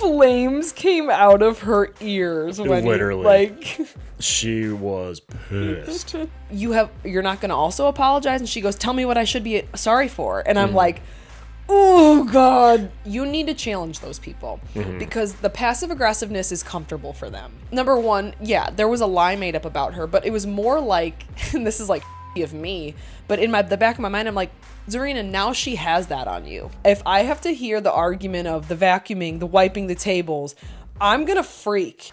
flames came out of her ears when Literally. She was pissed. You're not going to also apologize? And she goes, tell me what I should be sorry for. And I'm like, oh God, you need to challenge those people because the passive aggressiveness is comfortable for them. Number one, yeah, there was a lie made up about her, but it was more like, and this is like of me, but in the back of my mind, I'm like, Zarina, now she has that on you. If I have to hear the argument of the vacuuming, the wiping the tables, I'm gonna freak.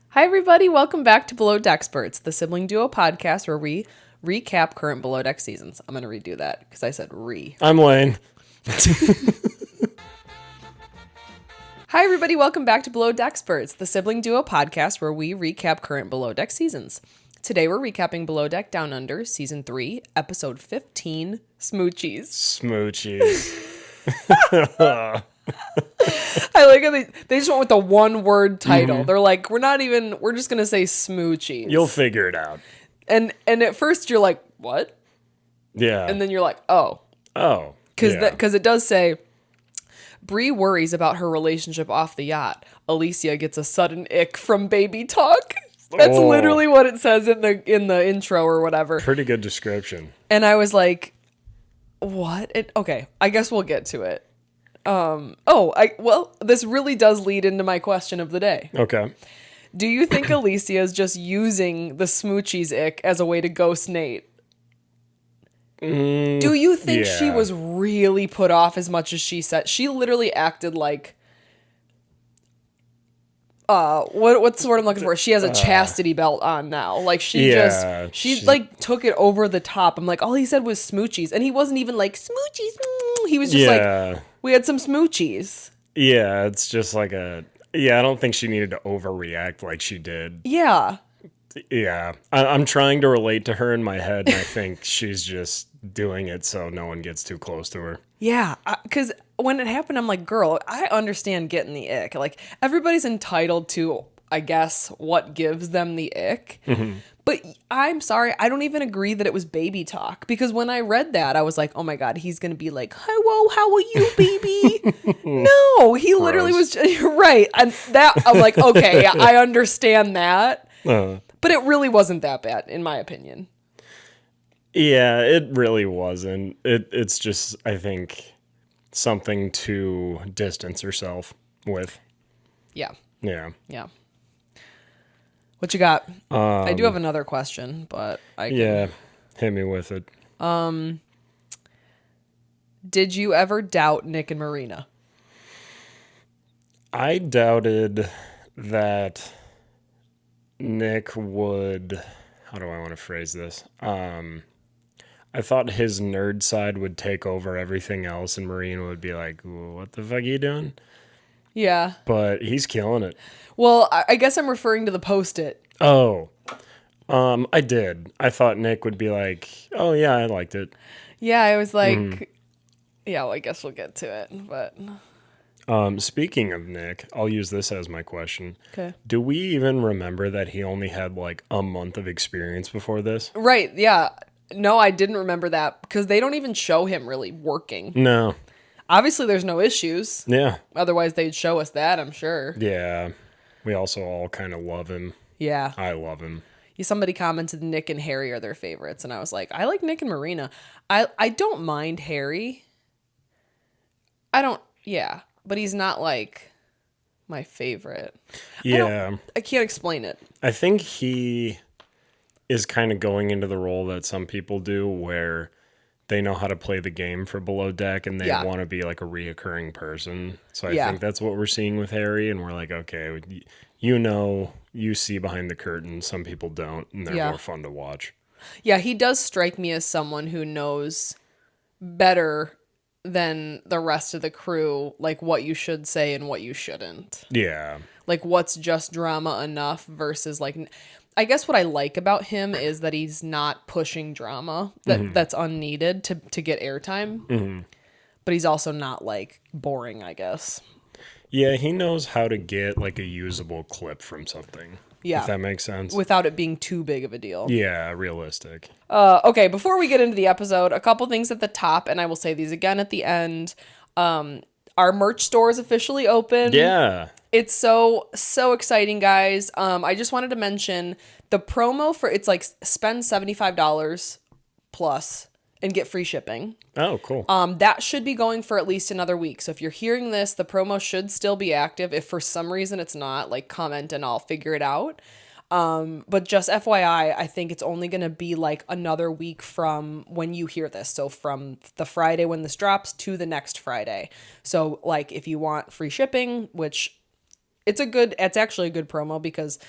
Hi everybody, welcome back to Below Deckexperts, the sibling duo podcast where we recap current Below Deck seasons. I'm gonna redo that because I said re. I'm Lane. Hi everybody, welcome back to Below Deckexperts, the sibling duo podcast where we recap current Below Deck seasons. Today we're recapping Below Deck Down Under, Season 3, Episode 15, Smoochies. I like how they just went with the one-word title. They're like, we're just gonna say Smoochies. You'll figure it out. And at first you're like, what? Yeah. And then you're like, oh. Oh. Because it does say, Bree worries about her relationship off the yacht. Alicia gets a sudden ick from baby talk. That's literally what it says in the intro or whatever. Pretty good description. And I was like, what? Okay, I guess we'll get to it. This really does lead into my question of the day. Okay. Do you think Alicia is just using the Smoochies ick as a way to ghost Nate? Do you think she was really put off as much as she said? She literally acted like, what's the word I'm looking for? She has a chastity belt on now. Like she like took it over the top. I'm like, all he said was Smoochies. And he wasn't even like, Smoochies. He was just like, we had some Smoochies. Yeah, it's just like I don't think she needed to overreact like she did. Yeah. Yeah. I'm trying to relate to her in my head, and I think she's just doing it so no one gets too close to her. Yeah, because when it happened, I'm like, girl, I understand getting the ick. Like, everybody's entitled to, I guess, what gives them the ick. Mm-hmm. But I'm sorry, I don't even agree that it was baby talk. Because when I read that, I was like, oh my God, he's going to be like, hello, how are you, baby? No, he literally was, right. And that, I'm like, okay, I understand that. But it really wasn't that bad, in my opinion. Yeah, it really wasn't. It's just, I think, something to distance herself with. Yeah. Yeah. Yeah. What you got? I do have another question, but I can... Yeah, hit me with it. Did you ever doubt Nick and Marina? I doubted that Nick would... How do I want to phrase this? I thought his nerd side would take over everything else, and Marina would be like, what the fuck are you doing? Yeah. But he's killing it. Well, I guess I'm referring to the Post-it. Oh. I did. I thought Nick would be like, oh, yeah, I liked it. Yeah, I was like, yeah, well, I guess we'll get to it. But speaking of Nick, I'll use this as my question. Okay. Do we even remember that he only had like a month of experience before this? Right, yeah. No, I didn't remember that because they don't even show him really working. No. Obviously, there's no issues. Yeah. Otherwise, they'd show us that, I'm sure. Yeah. We also all kind of love him. Yeah. I love him. Somebody commented Nick and Harry are their favorites, and I was like, I like Nick and Marina. I don't mind Harry. But he's not like my favorite. Yeah. I can't explain it. I think he is kind of going into the role that some people do where they know how to play the game for Below Deck and they want to be like a reoccurring person. So I think that's what we're seeing with Harry, and we're like, okay, you see behind the curtain. Some people don't, and they're more fun to watch. Yeah, he does strike me as someone who knows better than the rest of the crew, like what you should say and what you shouldn't. Yeah. Like what's just drama enough versus like, I guess what I like about him is that he's not pushing drama that's unneeded to get airtime. Mm-hmm. But he's also not like boring, I guess. Yeah, he knows how to get like a usable clip from something. Yeah. If that makes sense. Without it being too big of a deal. Yeah, realistic. Okay, before we get into the episode, a couple things at the top, and I will say these again at the end. Our merch store is officially open. Yeah. It's so exciting, guys. I just wanted to mention the promo for it's like spend $75 plus and get free shipping. Oh, cool. That should be going for at least another week. So if you're hearing this, the promo should still be active. If for some reason it's not, like comment and I'll figure it out. But just FYI, I think it's only going to be like another week from when you hear this. So from the Friday when this drops to the next Friday. So like if you want free shipping, which it's actually a good promo because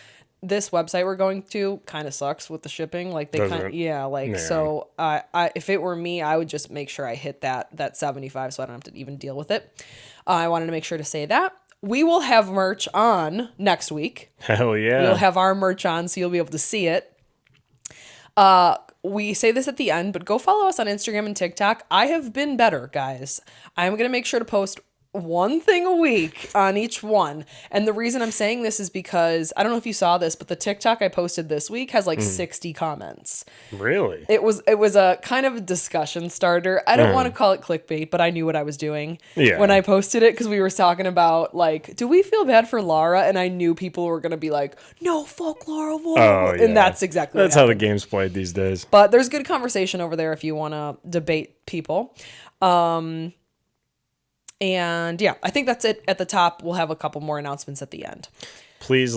this website we're going to kind of sucks with the shipping. Like so if it were me, I would just make sure I hit that 75 so I don't have to even deal with it. I wanted to make sure to say that. We will have merch on next week. Hell yeah. We'll have our merch on, so you'll be able to see it. We say this at the end, but go follow us on Instagram and TikTok. I have been better, guys. I'm going to make sure to post one thing a week on each one. And the reason I'm saying this is because, I don't know if you saw this, but the TikTok I posted this week has like 60 comments. Really? It was a kind of a discussion starter. I don't want to call it clickbait, but I knew what I was doing when I posted it because we were talking about like, do we feel bad for Lara? And I knew people were going to be like, no, fuck Lara. Oh, yeah. And that's exactly That's how the game's played these days. But there's good conversation over there if you want to debate people. And yeah, I think that's it at the top. We'll have a couple more announcements at the end. Please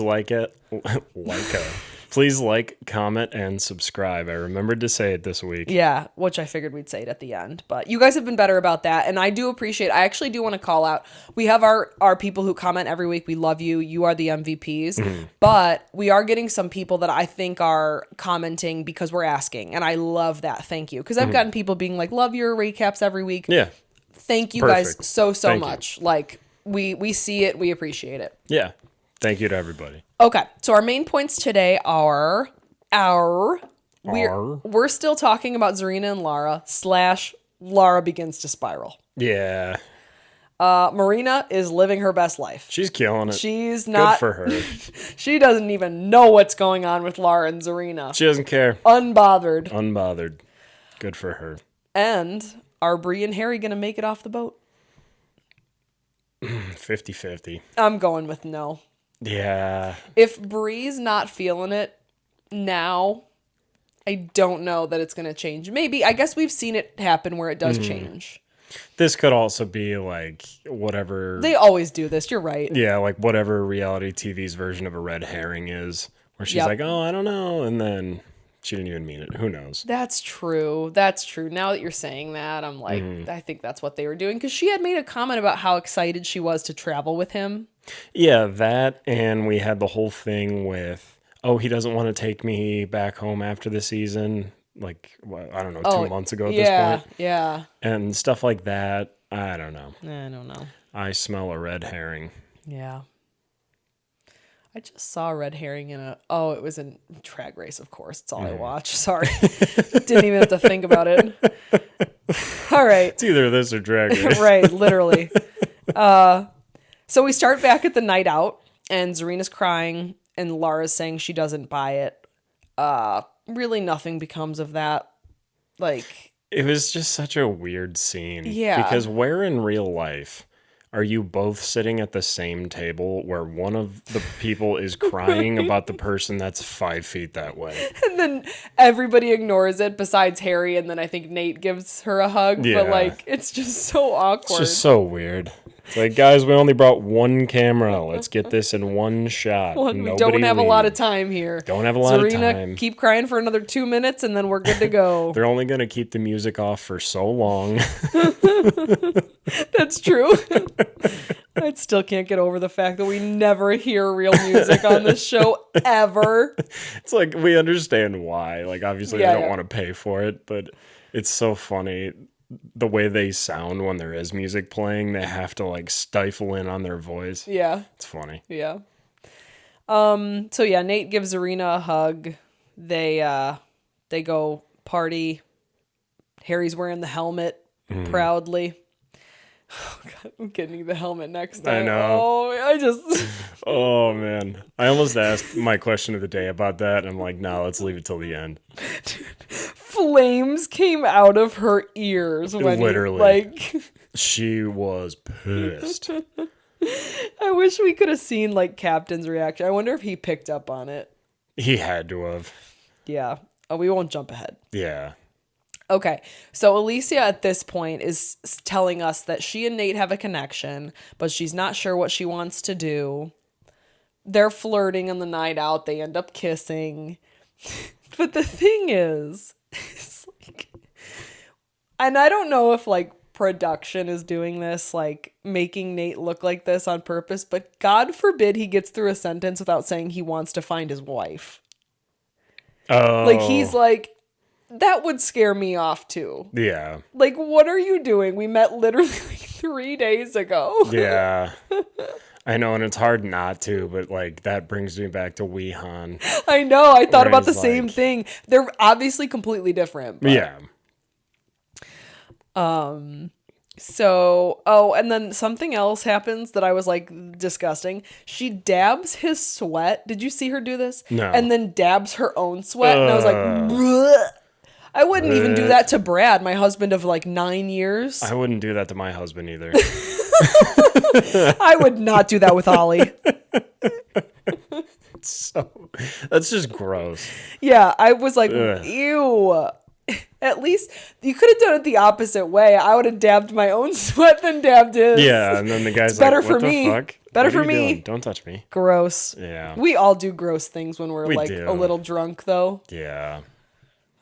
Please like, comment, and subscribe. I remembered to say it this week. Yeah, which I figured we'd say it at the end. But you guys have been better about that. And I do appreciate, I actually do want to call out, we have our people who comment every week. We love you. You are the MVPs. Mm-hmm. But we are getting some people that I think are commenting because we're asking. And I love that. Thank you. Because I've gotten people being like, love your recaps every week. Yeah. Thank you Perfect. guys so Thank much. Like, we see it. We appreciate it. Yeah. Thank you to everybody. Okay. So our main points today are we're still talking about Zarina and Lara / Lara begins to spiral. Yeah. Marina is living her best life. She's killing it. She's not. Good for her. She doesn't even know what's going on with Lara and Zarina. She doesn't care. Unbothered. Good for her. And are Bree and Harry going to make it off the boat? 50-50. I'm going with no. Yeah. If Bree's not feeling it now, I don't know that it's going to change. Maybe. I guess we've seen it happen where it does change. This could also be like whatever. They always do this. You're right. Yeah, like whatever reality TV's version of a red herring is, where she's like, oh, I don't know. And then she didn't even mean it. Who knows? That's true. Now that you're saying that, I'm like, I think that's what they were doing. Because she had made a comment about how excited she was to travel with him. Yeah, that. And we had the whole thing with, oh, he doesn't want to take me back home after the season. Like, I don't know, 2 months ago at this point. Yeah. And stuff like that. I don't know. I don't know. I smell a red herring. Yeah. I just saw a red herring it was in Drag Race, of course. It's all I watch. Sorry. Didn't even have to think about it. All right. It's either this or Drag Race. Right, literally. So we start back at the night out, and Zarina's crying, and Lara's saying she doesn't buy it. Really nothing becomes of that. Like, it was just such a weird scene. Yeah. Because where in real life are you both sitting at the same table where one of the people is crying about the person that's 5 feet that way? And then everybody ignores it besides Harry, and then I think Nate gives her a hug. Yeah. But, like, it's just so awkward. It's just so weird. It's like, guys, we only brought one camera. Let's get this in one shot. We don't have a lot of time here. Don't have a lot of time. Keep crying for another 2 minutes, and then we're good to go. They're only going to keep the music off for so long. That's true. I still can't get over the fact that we never hear real music on this show ever. It's like, we understand why. Like, obviously, they don't want to pay for it, but it's so funny. The way they sound when there is music playing, they have to like stifle in on their voice. Yeah. It's funny. Yeah. So yeah, Nate gives Zarina a hug. They go party. Harry's wearing the helmet proudly. Oh, God, I'm getting the helmet next time. I know. Oh, Oh, man. I almost asked my question of the day about that, and I'm like, no, let's leave it till the end. Flames came out of her ears when Literally. She was pissed. I wish we could have seen, like, Captain's reaction. I wonder if he picked up on it. He had to have. Yeah. Oh, we won't jump ahead. Yeah. Okay, so Alicia at this point is telling us that she and Nate have a connection, but she's not sure what she wants to do. They're flirting on the night out. They end up kissing. But the thing is, it's like, and I don't know if like production is doing this, like making Nate look like this on purpose, but God forbid he gets through a sentence without saying he wants to find his wife. Oh. Like he's like, that would scare me off too. Yeah. Like, what are you doing? We met literally like 3 days ago. Yeah. I know, and it's hard not to, but like that brings me back to Weehan. I know. I thought about the same thing. They're obviously completely different. But... Yeah. So, and then something else happens that I was like disgusting. She dabs his sweat. Did you see her do this? No. And then dabs her own sweat. And I was like, bleh. I wouldn't even do that to Brad, my husband of like 9 years. I wouldn't do that to my husband either. I would not do that with Ollie. So that's just gross. Yeah, I was like, ew. At least you could have done it the opposite way. I would have dabbed my own sweat than dabbed his. Yeah, and then the guy's it's better like, what for the me. fuck? Better what for are you me. Doing? Don't touch me. Gross. Yeah. We all do gross things when we're We like do. a little drunk, though. Yeah.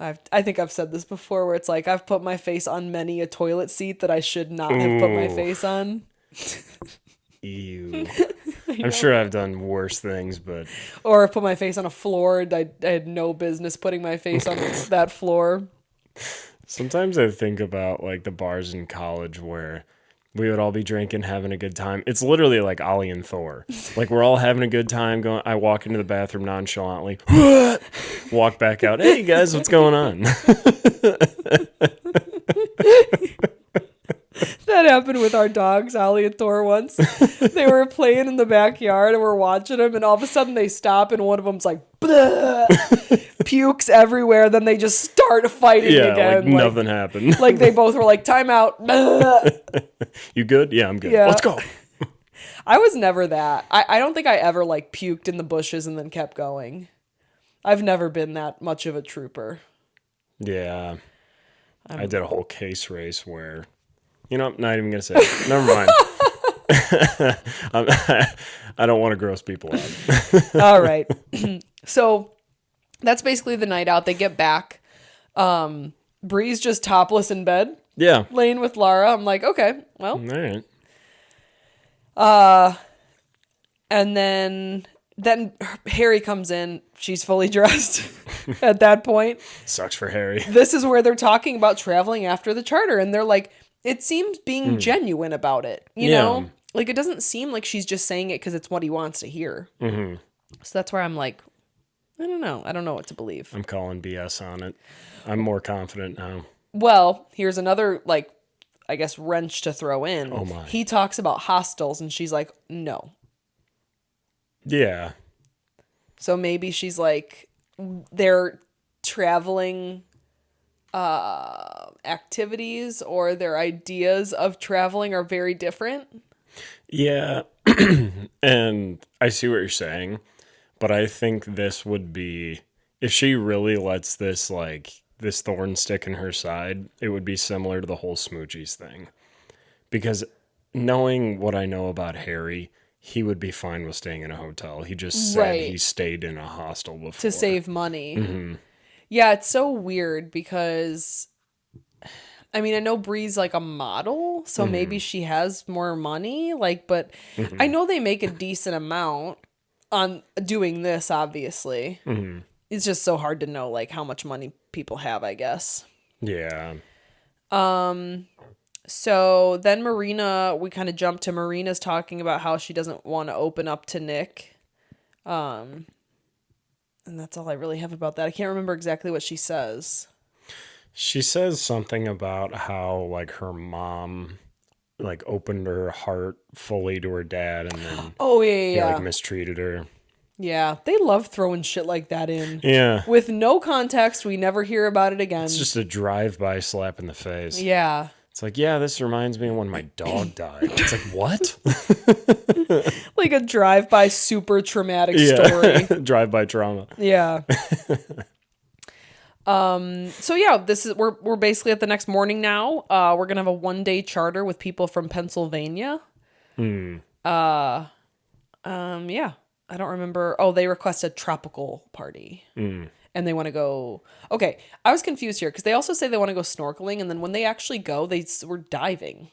I think I've said this before where it's like I've put my face on many a toilet seat that I should not have put my face on. Ew. I'm sure I've done worse things, but... Or put my face on a floor. I had no business putting my face on that floor. Sometimes I think about like the bars in college where we would all be drinking, having a good time. It's literally like Ollie and Thor. Like we're all having a good time. Going, I walk into the bathroom nonchalantly, walk back out. Hey guys, what's going on? That happened with our dogs, Ollie and Thor, once. They were playing in the backyard and we're watching them, and all of a sudden they stop and one of them's like, pukes everywhere. Then they just start fighting again. Like nothing happened. Like they both were like, time out. You good? Yeah, I'm good. Yeah. Let's go. I was never that. I don't think I ever like puked in the bushes and then kept going. I've never been that much of a trooper. Yeah. I did a whole case race where... You know, I'm not even going to say it. Never mind. I don't want to gross people out. All right. So that's basically the night out. They get back. Bree's just topless in bed. Yeah. Laying with Lara. I'm like, okay, well. All right. And then Harry comes in. She's fully dressed at that point. Sucks for Harry. This is where they're talking about traveling after the charter. And they're like, it seems being genuine about it, you know? Like, it doesn't seem like she's just saying it because it's what he wants to hear. Mm-hmm. So that's where I'm like, I don't know. I don't know what to believe. I'm calling BS on it. I'm more confident now. Well, here's another, like, I guess, wrench to throw in. Oh, my. He talks about hostels, and she's like, no. Yeah. So maybe she's like, they're traveling... activities or their ideas of traveling are very different. Yeah. And I see what you're saying, but I think this would be, if she really lets this, like, this thorn stick in her side, it would be similar to the whole smoochies thing. Because knowing what I know about Harry, he would be fine with staying in a hotel. He just said he stayed in a hostel before. To save money. Mm-hmm. Yeah, it's so weird because, I mean, I know Bree's like a model, so maybe she has more money, like, but I know they make a decent amount on doing this, obviously. Mm-hmm. It's just so hard to know, like, how much money people have, I guess. Yeah. So then Marina, we kind of jump to Marina's talking about how she doesn't want to open up to Nick. And that's all I really have about that. I can't remember exactly what she says. She says something about how, like, her mom like opened her heart fully to her dad, and then Oh yeah, he yeah. like mistreated her. Yeah, they love throwing shit like that in. Yeah. With no context, we never hear about it again. It's just a drive-by slap in the face. Yeah. It's like, yeah, this reminds me of when my dog died. It's like, what? Like a drive-by super traumatic story. Drive-by trauma. Yeah. So yeah, this is we're basically at the next morning now. We're gonna have a 1-day charter with people from Pennsylvania. Yeah. I don't remember. Oh, they request a tropical party. And they want to go. Okay, I was confused here because they also say they want to go snorkeling, and then when they actually go, they were diving.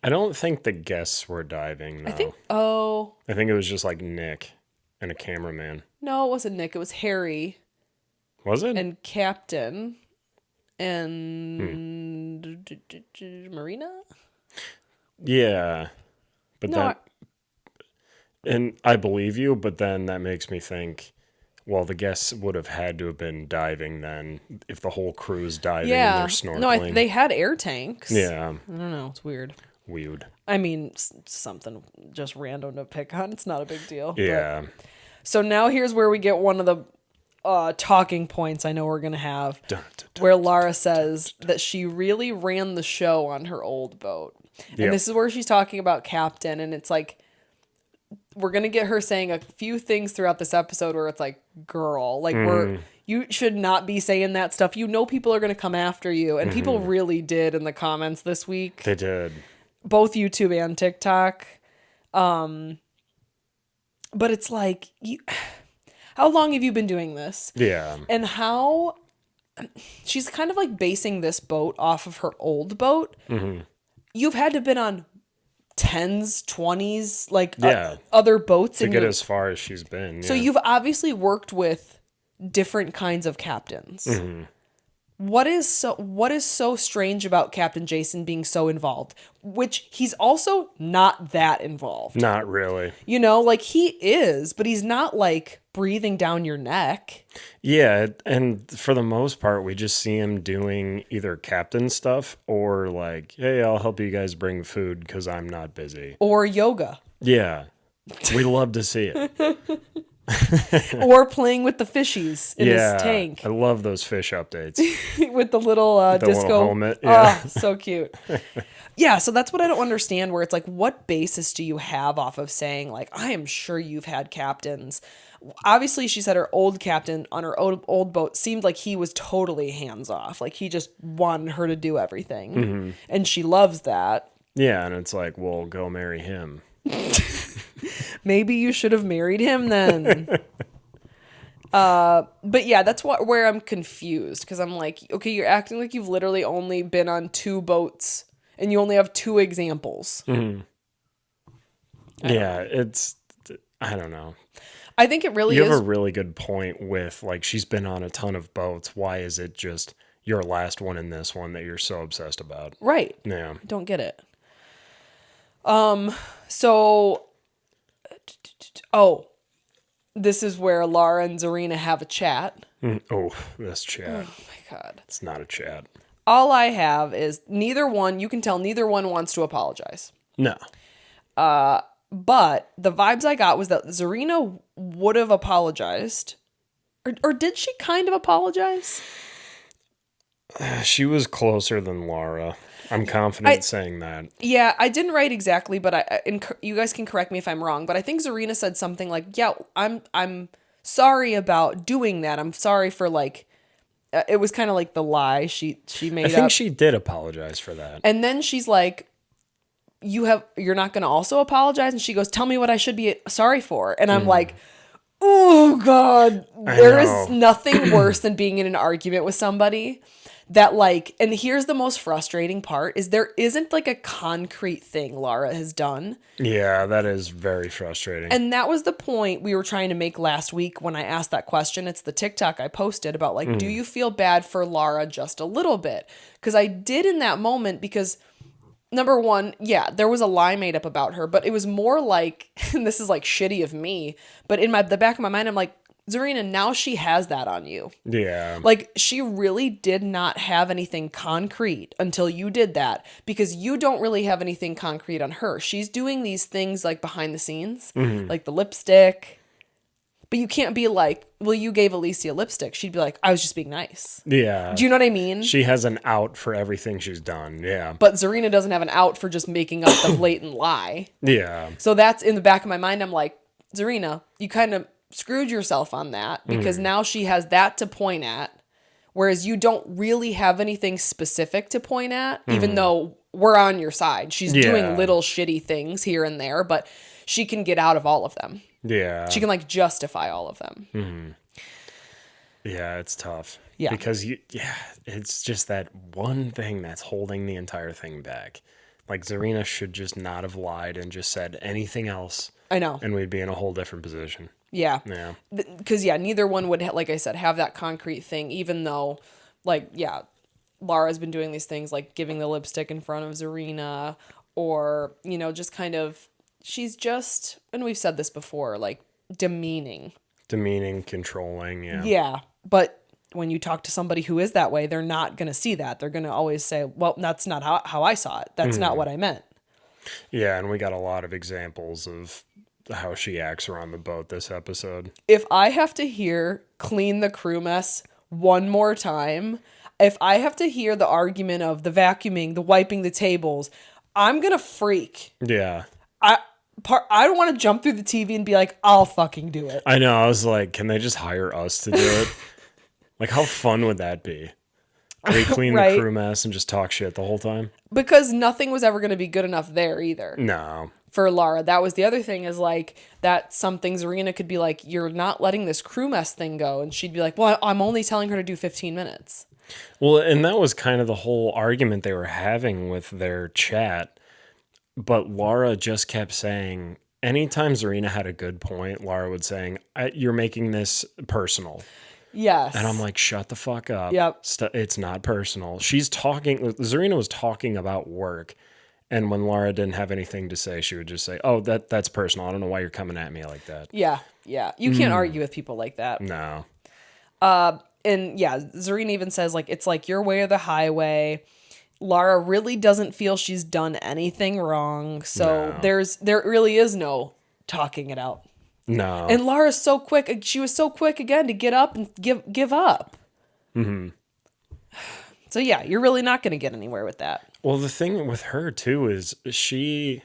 I don't think the guests were diving, no. I think. Oh. I think it was just like Nick and a cameraman. No, it wasn't Nick. It was Harry. Was it? And Captain. And Marina? Yeah. But No, that. And I believe you, but then that makes me think, well, the guests would have had to have been diving then if the whole crew's diving and they're snorkeling. No, they had air tanks. Yeah. I don't know. It's weird. Weird. I mean, something just random to pick on. It's not a big deal. Yeah. But, so now here's where we get one of the talking points I know we're going to have. Where Lara says that she really ran the show on her old boat. And this is where she's talking about Captain. And it's like, we're going to get her saying a few things throughout this episode where it's like, girl, like you should not be saying that stuff. You know, people are going to come after you. And people really did in the comments this week. They did. Both YouTube and TikTok. But it's like, how long have you been doing this? Yeah. And how she's kind of like basing this boat off of her old boat. You've had to have been on 10s, 20s, like other boats to get as far as she's been. So you've obviously worked with different kinds of captains. What is so strange about Captain Jason being so involved? Which he's also not that involved. Not really. You know, like he is, but he's not like breathing down your neck. Yeah, and for the most part, we just see him doing either captain stuff or like, hey, I'll help you guys bring food because I'm not busy. Or yoga. Yeah, we love to see it. Or playing with the fishies in his tank. I love those fish updates. With the little disco little helmet. Yeah. Oh, so cute. Yeah, so that's what I don't understand, where it's like, what basis do you have off of saying, like, I am sure you've had captains. Obviously, she said her old captain on her old boat seemed like he was totally hands off. Like, he just wanted her to do everything. And she loves that. Yeah, and it's like, well, go marry him. Maybe you should have married him then. But yeah, that's where I'm confused, because I'm like, okay, you're acting like you've literally only been on 2 boats and you only have 2 examples. Yeah, I don't know. I think it really is. You have a really good point with, like, she's been on a ton of boats. Why is it just your last one in this one that you're so obsessed about? Right. Yeah. I don't get it. So, this is where Lara and Zarina have a chat. Oh, this chat. Oh my God. It's not a chat. All I have is you can tell neither one wants to apologize. No. But the vibes I got was that Zarina would have apologized. Or did she kind of apologize? She was closer than Lara. I'm confident saying that. Yeah, I didn't write exactly, but you guys can correct me if I'm wrong. But I think Zarina said something like, "Yeah, I'm sorry about doing that. I'm sorry for like." It was kind of like the lie she made up. I think she did apologize for that. And then she's like, "You're not going to also apologize?" And she goes, "Tell me what I should be sorry for." And I'm like, "Oh God, there is nothing worse than being in an argument with somebody." That like, and here's the most frustrating part, is there isn't like a concrete thing Lara has done. Yeah, that is very frustrating. And that was the point we were trying to make last week when I asked that question. It's the TikTok I posted about like, do you feel bad for Lara just a little bit? Because I did in that moment, because number one, yeah, there was a lie made up about her, but it was more like, and this is like shitty of me, but in the back of my mind, I'm like, Zarina, now she has that on you. Yeah. Like, she really did not have anything concrete until you did that, because you don't really have anything concrete on her. She's doing these things, like, behind the scenes, like the lipstick. But you can't be like, well, you gave Alicia lipstick. She'd be like, I was just being nice. Yeah. Do you know what I mean? She has an out for everything she's done. Yeah. But Zarina doesn't have an out for just making up the blatant lie. Yeah. So that's in the back of my mind. I'm like, Zarina, you kind of screwed yourself on that, because now she has that to point at, whereas you don't really have anything specific to point at, even though we're on your side. She's doing little shitty things here and there, but she can get out of all of them. Yeah. She can, like, justify all of them. Yeah, it's tough. Yeah. Because it's just that one thing that's holding the entire thing back. Like, Zarina should just not have lied and just said anything else. I know. And we'd be in a whole different position. Yeah. Yeah. Because, neither one would, like I said, have that concrete thing, even though, like, Lara's been doing these things, like giving the lipstick in front of Zarina, or, just kind of, she's just, and we've said this before, like, demeaning, controlling, yeah. Yeah, but when you talk to somebody who is that way, they're not going to see that. They're going to always say, well, that's not how I saw it. That's not what I meant. Yeah, and we got a lot of examples of how she acts around the boat this episode. If I have to hear clean the crew mess one more time, if I have to hear the argument of the vacuuming, the wiping the tables, I'm going to freak. Yeah. I don't want to jump through the TV and be like, I'll fucking do it. I know. I was like, can they just hire us to do it? Like, how fun would that be? We clean Right. the crew mess and just talk shit the whole time? Because nothing was ever going to be good enough there either. No. For Lara. That was the other thing, is like, that some things Zarina could be like, you're not letting this crew mess thing go. And she'd be like, well, I'm only telling her to do 15 minutes. Well, and that was kind of the whole argument they were having with their chat. But Lara just kept saying, anytime Zarina had a good point, Lara would saying, you're making this personal. Yes. And I'm like, shut the fuck up. Yep. It's not personal. Zarina was talking about work. And when Lara didn't have anything to say, she would just say, oh, that's personal. I don't know why you're coming at me like that. Yeah. Yeah. You can't argue with people like that. No. And yeah, Zarina even says, like, it's like your way or the highway. Lara really doesn't feel she's done anything wrong. So No. there really is no talking it out. No. And Lara's so quick. She was so quick again to get up and give up. Mm-hmm. So yeah, you're really not going to get anywhere with that. Well, the thing with her too is she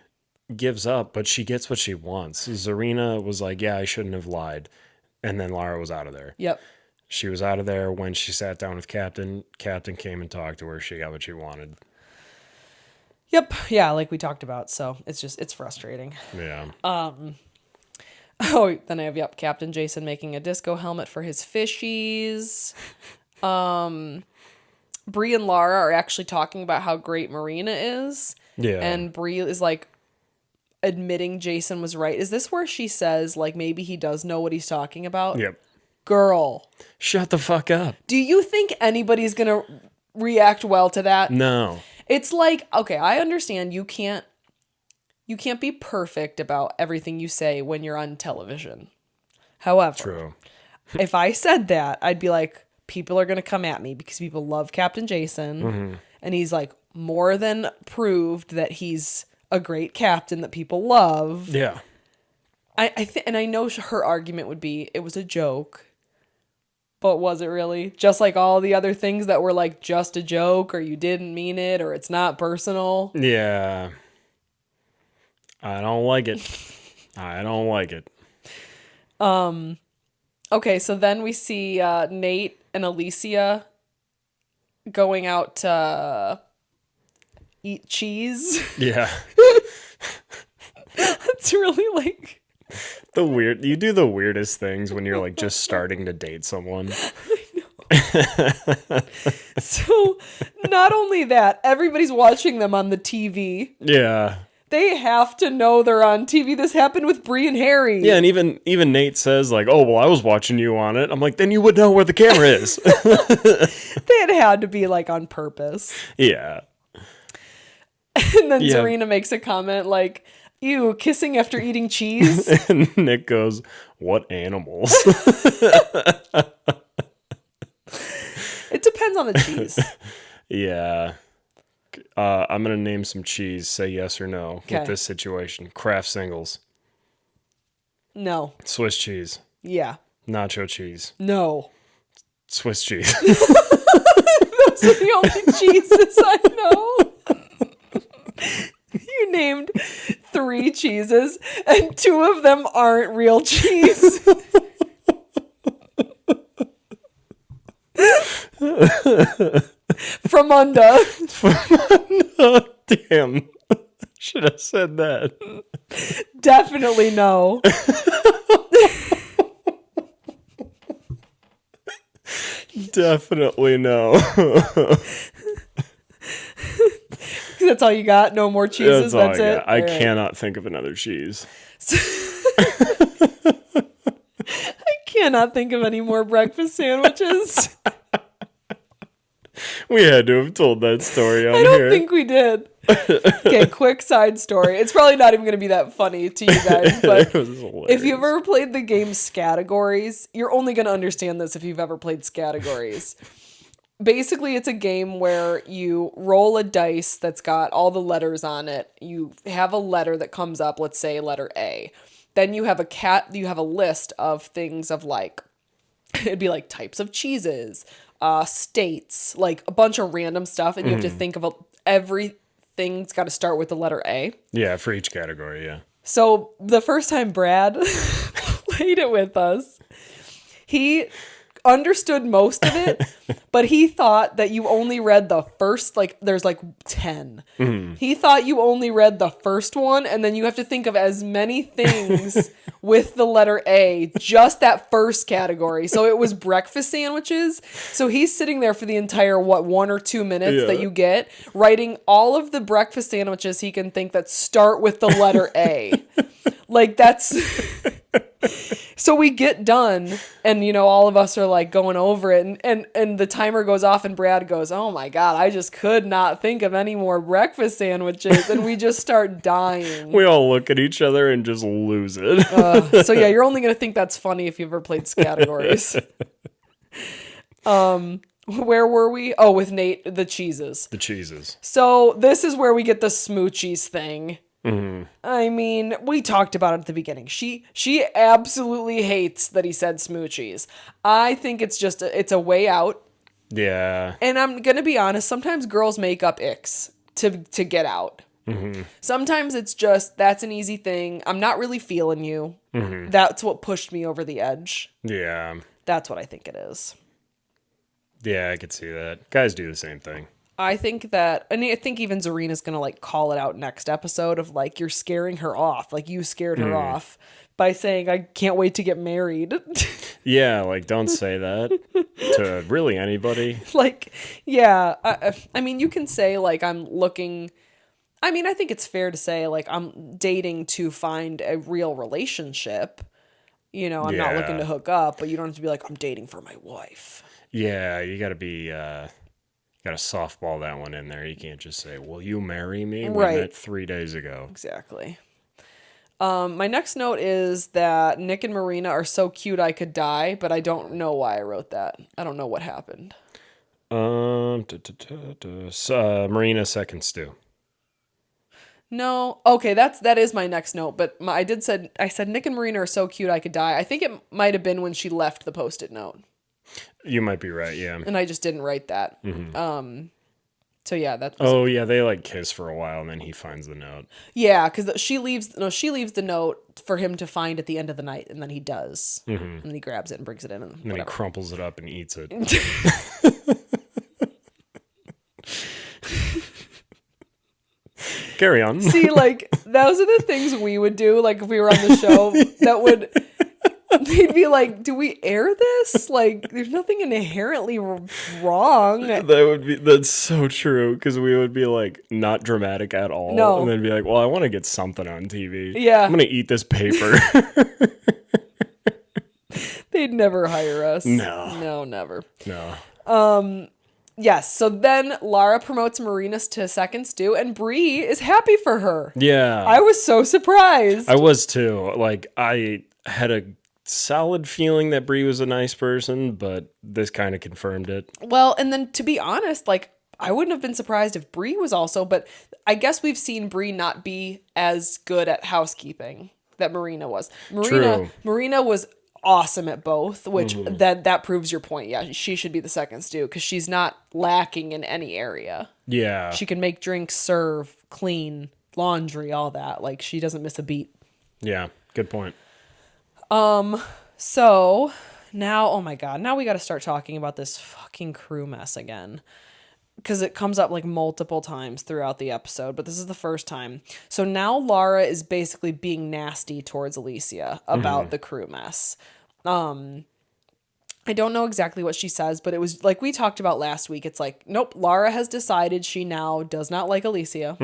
gives up, but she gets what she wants. Zarina was like, yeah, I shouldn't have lied. And then Lara was out of there. Yep. She was out of there when she sat down with Captain. Captain came and talked to her. She got what she wanted. Yep. Yeah, like we talked about. So it's frustrating. Yeah. Oh, then I have, Captain Jason making a disco helmet for his fishies. Bree and Lara are actually talking about how great Marina is. Yeah. And Bree is like admitting Jason was right. Is this where she says, like, maybe he does know what he's talking about? Yep. Girl. Shut the fuck up. Do you think anybody's going to react well to that? No. It's like, okay, I understand you can't be perfect about everything you say when you're on television. However, True. if I said that, I'd be like, people are going to come at me because people love Captain Jason. Mm-hmm. And he's like more than proved that he's a great captain that people love. Yeah. And I know her argument would be, it was a joke. But was it really? Just like all the other things that were like just a joke, or you didn't mean it, or it's not personal. Yeah. I don't like it. I don't like it. Okay, so then we see Nate and Alicia going out to eat cheese. Yeah. It's really like... You do the weirdest things when you're like just starting to date someone. So, not only that, everybody's watching them on the TV. Yeah. They have to know they're on TV. This happened with Bree and Harry. Yeah, and even Nate says like, "Oh, well, I was watching you on it." I'm like, "Then you would know where the camera is." They had to be like on purpose. Yeah. And then Zarina makes a comment like, Ew, kissing after eating cheese? And Nick goes, what animals? It depends on the cheese. Yeah. I'm going to name some cheese. Say yes or no with this situation. Kraft Singles. No. Swiss cheese. Yeah. Nacho cheese. No. Swiss cheese. Those are the only cheeses I know. You named 3 cheeses, and 2 of them aren't real cheese. From under. Damn. Should have said that. Definitely no. Definitely no. That's all you got? No more cheeses? That's it? I cannot think of another cheese. I cannot think of any more breakfast sandwiches. We had to have told that story on here. I don't think we did. Okay, quick side story. It's probably not even going to be that funny to you guys, but if you've ever played the game Scattergories, you're only going to understand this if you've ever played Scattergories. Basically, it's a game where you roll a dice that's got all the letters on it. You have a letter that comes up, let's say letter A. Then you have a list of things of like, it'd be like types of cheeses, states, like a bunch of random stuff, and you have to think of everything's got to start with the letter A. Yeah, for each category, yeah. So the first time Brad played it with us, he understood most of it, but he thought that you only read the first, like there's like 10. He thought you only read the first one, and then you have to think of as many things with the letter A, just that first category. So it was breakfast sandwiches. So he's sitting there for the entire 1 or 2 minutes that you get, writing all of the breakfast sandwiches he can think that start with the letter A. Like that's so we get done, and you know, all of us are like going over it, and the timer goes off, and Brad goes, oh my god, I just could not think of any more breakfast sandwiches, and we just start dying. We all look at each other and just lose it. So yeah, you're only gonna think that's funny if you've ever played Scattergories. Where were we? Oh, with Nate, the cheeses. The cheeses. So this is where we get the smoochies thing. Mm-hmm. I mean, we talked about it at the beginning. She absolutely hates that he said smoochies. I think it's just it's a way out. Yeah. And I'm gonna be honest. Sometimes girls make up icks to get out. Mm-hmm. Sometimes it's just that's an easy thing. I'm not really feeling you. Mm-hmm. That's what pushed me over the edge. Yeah. That's what I think it is. Yeah, I could see that. Guys do the same thing. I think that, and I think even Zarina's going to like call it out next episode of like, you're scaring her off. Like you scared her off by saying, I can't wait to get married. Yeah. Like don't say that to really anybody. Like, yeah. I mean, you can say like, I think it's fair to say like, I'm dating to find a real relationship. You know, I'm not looking to hook up, but you don't have to be like, I'm dating for my wife. Yeah. You gotta be, got to softball that one in there. You can't just say, will you marry me? We Right. met 3 days ago. Exactly. My next note is that Nick and Marina are so cute I could die, but I don't know why I wrote that. I don't know what happened. Marina second stew. No. Okay, that is my next note, but I said Nick and Marina are so cute I could die. I think it might have been when she left the Post-it note. You might be right, yeah. And I just didn't write that. Mm-hmm. So yeah, that. Oh yeah, they like kiss for a while, and then he finds the note. Yeah, because she leaves the note for him to find at the end of the night, and then he does, and then he grabs it and brings it in, and then he crumples it up and eats it. Carry on. See, like those are the things we would do. Like if we were on the show, that would. They'd be like, do we air this? Like, there's nothing inherently wrong. That's so true, because we would be like, not dramatic at all. No. And then be like, well, I want to get something on TV. Yeah. I'm going to eat this paper. They'd never hire us. No. No, never. No. Yes. So then Lara promotes Marina to second stew, and Bree is happy for her. Yeah. I was so surprised. I was too. Like, I had a solid feeling that Bree was a nice person, but this kind of confirmed it. Well, and then to be honest, like, I wouldn't have been surprised if Bree was also, but I guess we've seen Bree not be as good at housekeeping that Marina was. Marina was awesome at both, which that proves your point. Yeah, she should be the second stew because she's not lacking in any area. Yeah. She can make drinks, serve, clean, laundry, all that. Like, she doesn't miss a beat. Yeah, good point. So now, oh my God, now we got to start talking about this fucking crew mess again. Because it comes up like multiple times throughout the episode, but this is the first time. So now Lara is basically being nasty towards Alicia about the crew mess. I don't know exactly what she says, but it was like we talked about last week. It's like, nope, Lara has decided she now does not like Alicia.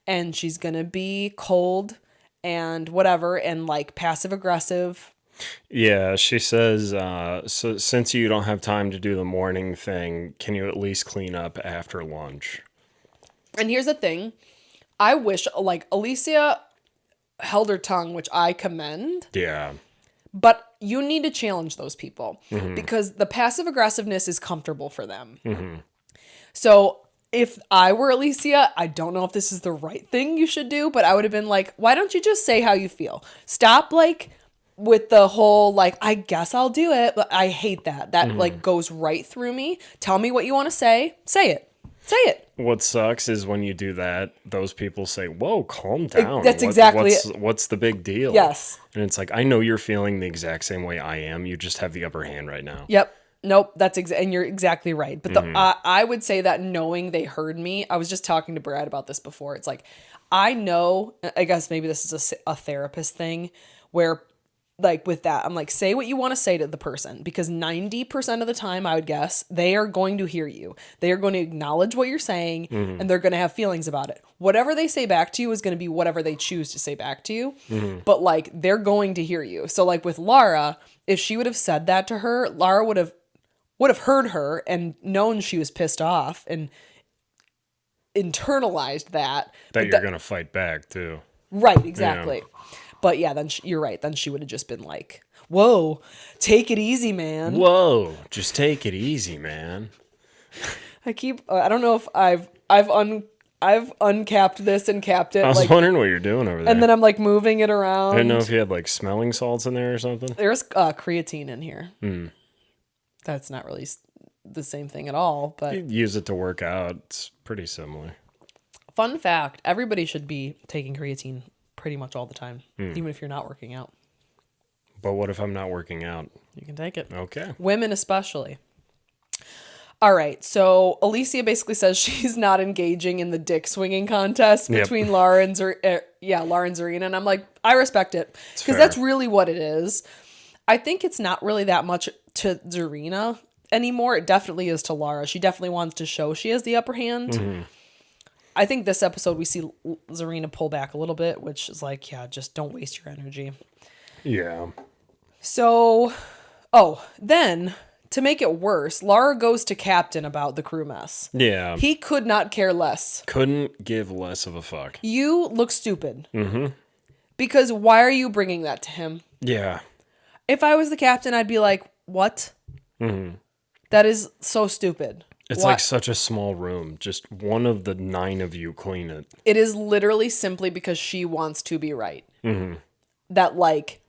And she's going to be cold and whatever and like passive aggressive. Yeah, she says, so since you don't have time to do the morning thing, can you at least clean up after lunch? And here's the thing. I wish, like, Alicia held her tongue, which I commend. Yeah. But you need to challenge those people because the passive aggressiveness is comfortable for them. So if I were Alicia, I don't know if this is the right thing you should do, but I would have been like, why don't you just say how you feel? Stop, like, with the whole, like, I guess I'll do it, but I hate that. That, like, goes right through me. Tell me what you want to say. Say it. Say it. What sucks is when you do that, those people say, whoa, calm down. That's exactly it. What's the big deal? Yes. And it's like, I know you're feeling the exact same way I am. You just have the upper hand right now. Yep. Nope. That's and you're exactly right. But I would say that knowing they heard me, I was just talking to Brad about this before. It's like, I know, I guess maybe this is a therapist thing where, like, with that, I'm like, say what you want to say to the person because 90% of the time, I would guess, they are going to hear you. They are going to acknowledge what you're saying and they're going to have feelings about it. Whatever they say back to you is going to be whatever they choose to say back to you. But, like, they're going to hear you. So, like, with Lara, if she would have said that to her, Lara would have heard her and known she was pissed off and internalized that. That you're going to fight back, too. Right, exactly. Yeah. But yeah, then you're right. Then she would have just been like, whoa, take it easy, man. Whoa, just take it easy, man. I don't know if I've uncapped this and capped it. I was wondering what you're doing over there. And then I'm like moving it around. I didn't know if you had like smelling salts in there or something. There's creatine in here. That's not really the same thing at all. But you use it to work out. It's pretty similar. Fun fact, everybody should be taking creatine pretty much all the time, even if you're not working out. But what if I'm not working out? You can take it. Okay. Women especially. All right, so Alicia basically says she's not engaging in the dick swinging contest between Lara and Zarina, and I'm like, I respect it because that's really what it is. I think it's not really that much to Zarina anymore. It definitely is to Lara. She definitely wants to show she has the upper hand. I think this episode we see Zarina pull back a little bit, which is like, yeah, just don't waste your energy. Yeah. So, then to make it worse, Lara goes to Captain about the crew mess. Yeah. He could not care less. Couldn't give less of a fuck. You look stupid. Because why are you bringing that to him? Yeah. If I was the captain, I'd be like, what? That is so stupid. It's like such a small room. Just one of the 9 of you clean it. It is literally simply because she wants to be right. That, like,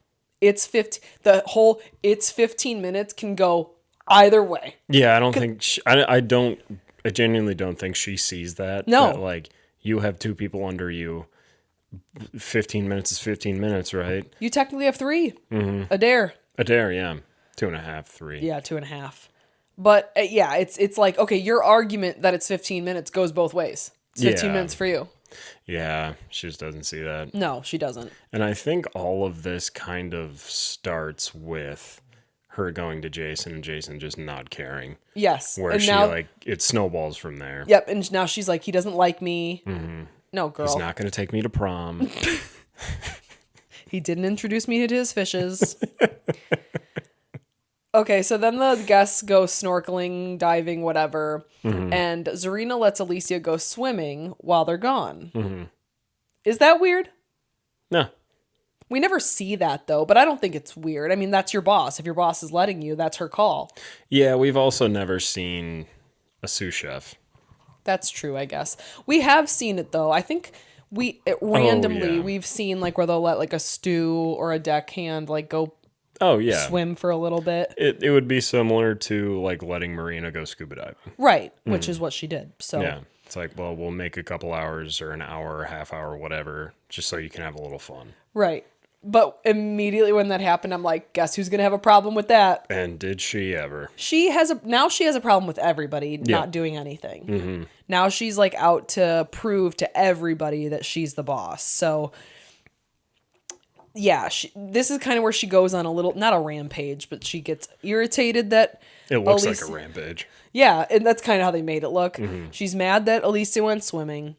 it's 15 minutes can go either way. Yeah, I don't think I genuinely don't think she sees that. No. That, like, you have 2 people under you. 15 minutes is 15 minutes, right? You technically have 3. A dare, yeah. 2.5, 3. Yeah, 2.5. But yeah, it's like, okay, your argument that it's 15 minutes goes both ways. It's 15 minutes for you. Yeah, she just doesn't see that. No, she doesn't. And I think all of this kind of starts with her going to Jason and Jason just not caring. Yes. Where and it snowballs from there. Yep, and now she's like, he doesn't like me. No, girl. He's not going to take me to prom. He didn't introduce me to his fishes. Okay, so then the guests go snorkeling, diving, whatever, and Zarina lets Alicia go swimming while they're gone. Mm-hmm. Is that weird? No. We never see that, though, but I don't think it's weird. I mean, that's your boss. If your boss is letting you, that's her call. Yeah, we've also never seen a sous chef. That's true, I guess. We have seen it, though. I think randomly we've seen like where they'll let like a stew or a deckhand like go swim for a little bit. It would be similar to like letting Marina go scuba diving. Right, which is what she did. So yeah, it's like, well, we'll make a couple hours or an hour or half hour, whatever, just so you can have a little fun. Right. But immediately when that happened, I'm like, guess who's going to have a problem with that? And did she ever? Now she has a problem with everybody not doing anything. Mm-hmm. Now she's like out to prove to everybody that she's the boss. So yeah, this is kind of where she goes on a little, not a rampage, but she gets irritated that it looks like a rampage. Yeah, and that's kind of how they made it look. Mm-hmm. She's mad that Alicia went swimming.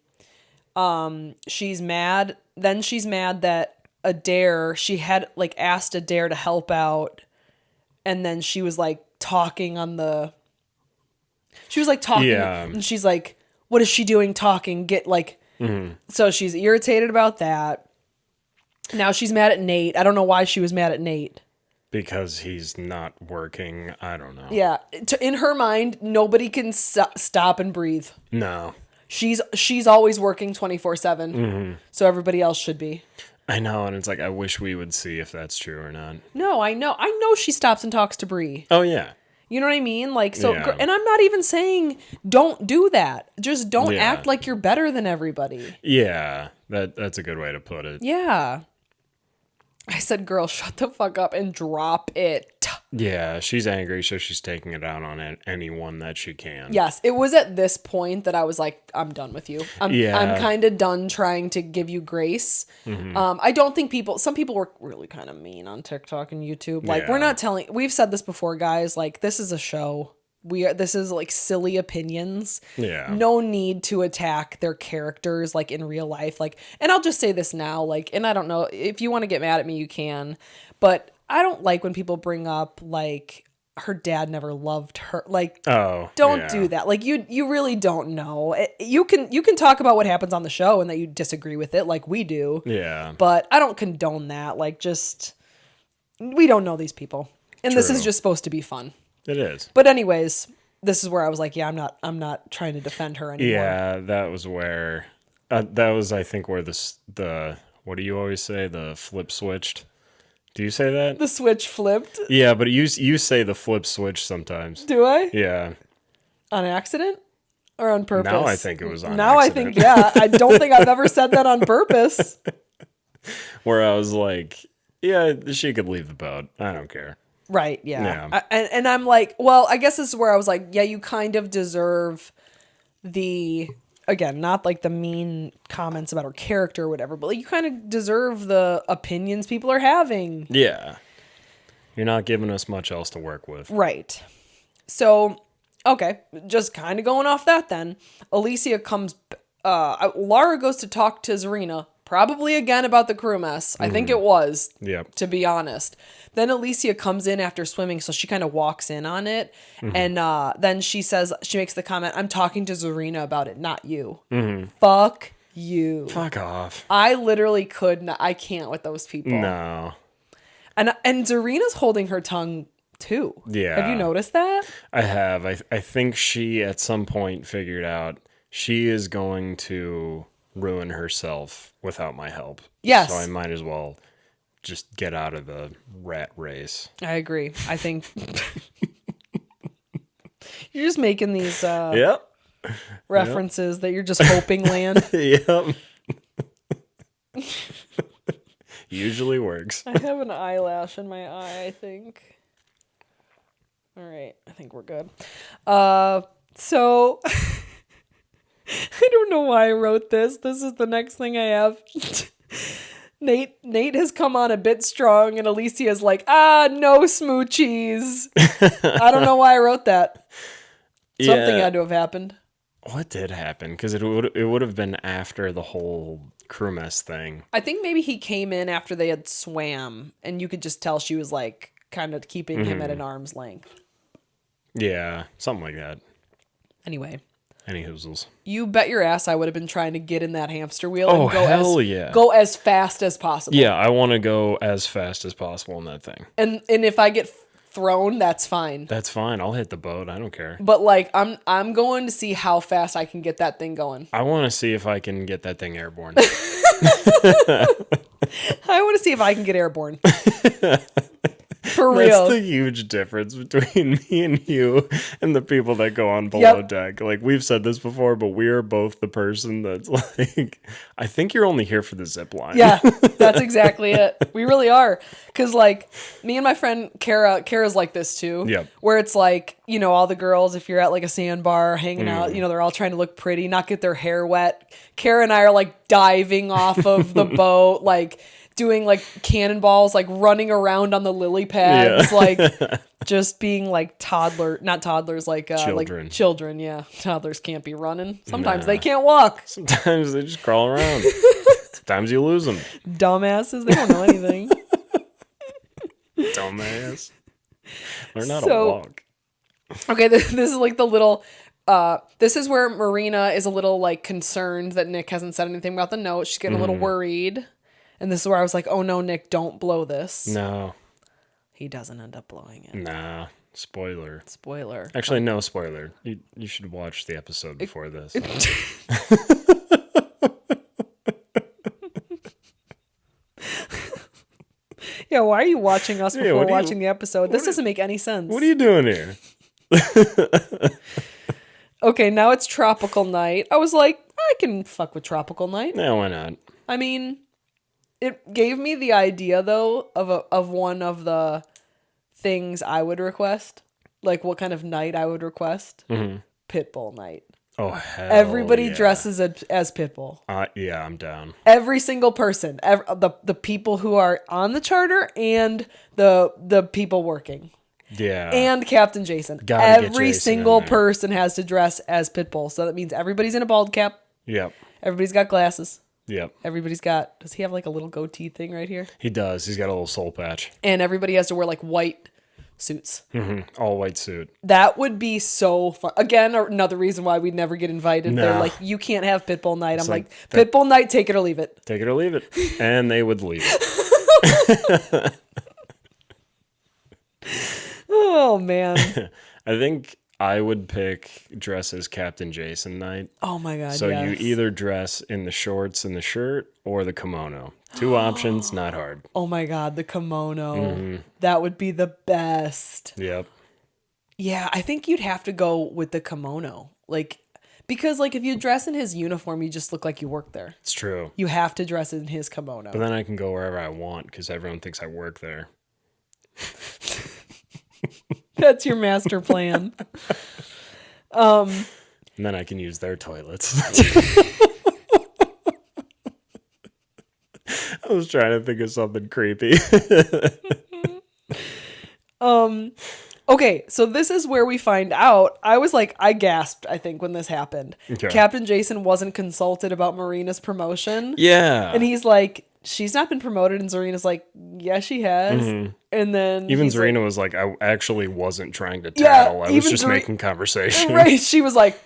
She's mad that Adair, she had like asked Adair to help out, and then she was like talking, and she's like, what is she doing talking? So she's irritated about that. Now she's mad at Nate. I don't know why she was mad at Nate. Because he's not working. I don't know. Yeah. In her mind, nobody can stop and breathe. No. She's always working 24/7. Mm-hmm. So everybody else should be. I know, and it's like, I wish we would see if that's true or not. No, I know she stops and talks to Bree. Oh, yeah. You know what I mean? Like, so, yeah. And I'm not even saying don't do that. Just don't act like you're better than everybody. Yeah, that's a good way to put it. Yeah. I said, girl, shut the fuck up and drop it. Yeah, she's angry, so she's taking it out on anyone that she can. Yes, it was at this point that I was like, I'm done with you. I'm kind of done trying to give you grace. Mm-hmm. I don't think some people were really kind of mean on TikTok and YouTube. Like, we've said this before, guys, like, this is a show. This is like silly opinions. Yeah. No need to attack their characters like in real life. Like, and I'll just say this now, like, and I don't know if you want to get mad at me, you can, but I don't like when people bring up like her dad never loved her. Like, don't do that. Like you really don't know. You can talk about what happens on the show and that you disagree with it like we do. Yeah. But I don't condone that. Like, we don't know these people. And This is just supposed to be fun. It is. But anyways, this is where I was like, yeah, I'm not trying to defend her anymore. Yeah, that was where I think where the what do you always say? The flip switched. Do you say that? The switch flipped? Yeah, but you say the flip switch sometimes. Do I? Yeah. On accident? Or on purpose? Now I think it was on accident. I think, yeah. I don't think I've ever said that on purpose. Where I was like, yeah, she could leave the boat. I don't care. Right, yeah. And I'm like, well, I guess this is where I was like, yeah, you kind of deserve again, not like the mean comments about her character or whatever, but like you kind of deserve the opinions people are having. Yeah. You're not giving us much else to work with. Right. So, okay, just kind of going off that then. Alicia comes, Lara goes to talk to Zarina, probably again about the crew mess. I think it was, to be honest. Then Alicia comes in after swimming, so she kind of walks in on it. Mm-hmm. And then she makes the comment, I'm talking to Zarina about it, not you. Mm-hmm. Fuck you. Fuck off. I literally I can't with those people. No. And Zarina's holding her tongue too. Yeah. Have you noticed that? I have. I think she at some point figured out she is going to ruin herself without my help. Yes. So I might as well just get out of the rat race. I agree. I think you're just making these references that you're just hoping land. Yep. Usually works. I have an eyelash in my eye, I think. All right. I think we're good. So I don't know why I wrote this. This is the next thing I have. Nate has come on a bit strong, and Alicia's like, no smoochies. I don't know why I wrote that. Something had to have happened. What did happen? Because it would have been after the whole crew mess thing. I think maybe he came in after they had swam, and you could just tell she was like, kind of keeping him at an arm's length. Yeah, something like that. Anyway. Any hoozles. You bet your ass I would have been trying to get in that hamster wheel and go as fast as possible. Yeah, I want to go as fast as possible in that thing. And if I get thrown, that's fine. That's fine. I'll hit the boat. I don't care. But like I'm going to see how fast I can get that thing going. I want to see if I can get that thing airborne. I want to see if I can get airborne. For real. That's the huge difference between me and you and the people that go on below deck. Like, we've said this before, but we are both the person that's like, I think you're only here for the zip line. Yeah, that's exactly it. We really are. Because, like, me and my friend Kara's like this too. Yep. Where it's like, you know, all the girls, if you're at like a sandbar hanging out, you know, they're all trying to look pretty, not get their hair wet. Kara and I are like diving off of the boat, like, doing like cannonballs, like running around on the lily pads, like just being like not toddlers, like children. Yeah, toddlers can't be running. Sometimes they can't walk. Sometimes they just crawl around. Sometimes you lose them. Dumbasses, they don't know anything. Dumbass. Learn how to walk. Okay, this is like the little. This is where Marina is a little like concerned that Nick hasn't said anything about the note. She's getting a little worried. And this is where I was like, oh no, Nick, don't blow this. No. He doesn't end up blowing it. Nah. Spoiler. Actually, no spoiler. You should watch the episode before this. Yeah, why are you watching us before watching the episode? This doesn't make any sense. What are you doing here? Okay, now it's tropical night. I was like, I can fuck with tropical night. Yeah, why not? I mean... It gave me the idea, though, of one of the things I would request. Like, what kind of night I would request. Mm-hmm. Pitbull night. Oh, hell Everybody dresses as Pitbull. Yeah, I'm down. Every single person. The people who are on the charter and the people working. Yeah. And Captain Jason. Every single person has to dress as Pitbull. So that means everybody's in a bald cap. Yep. Everybody's got glasses. Yep. Everybody's got... Does he have like a little goatee thing right here? He does. He's got a little soul patch. And everybody has to wear like white suits. Mm-hmm. All white suit. That would be so fun. Again, another reason why we'd never get invited. No. They're like, you can't have Pitbull night. I'm like, Pitbull night, take it or leave it. Take it or leave it. And they would leave it. Oh, man. I think I would pick dress as Captain Jason night. Oh my God. So you either dress in the shorts and the shirt or the kimono. 2 options, not hard. Oh my God, the kimono. Mm-hmm. That would be the best. Yep. Yeah, I think you'd have to go with the kimono. Like, because like if you dress in his uniform, you just look like you work there. It's true. You have to dress in his kimono. But then I can go wherever I want because everyone thinks I work there. That's your master plan. And then I can use their toilets. I was trying to think of something creepy. Okay, so this is where we find out. I was like, I gasped, I think, when this happened. Okay. Captain Jason wasn't consulted about Marina's promotion. Yeah. And he's like, she's not been promoted. And Zarina's like, yeah, she has. Mm-hmm. And then even Zarina was like, I actually wasn't trying to tattle. I was just making conversation. Right. She was like,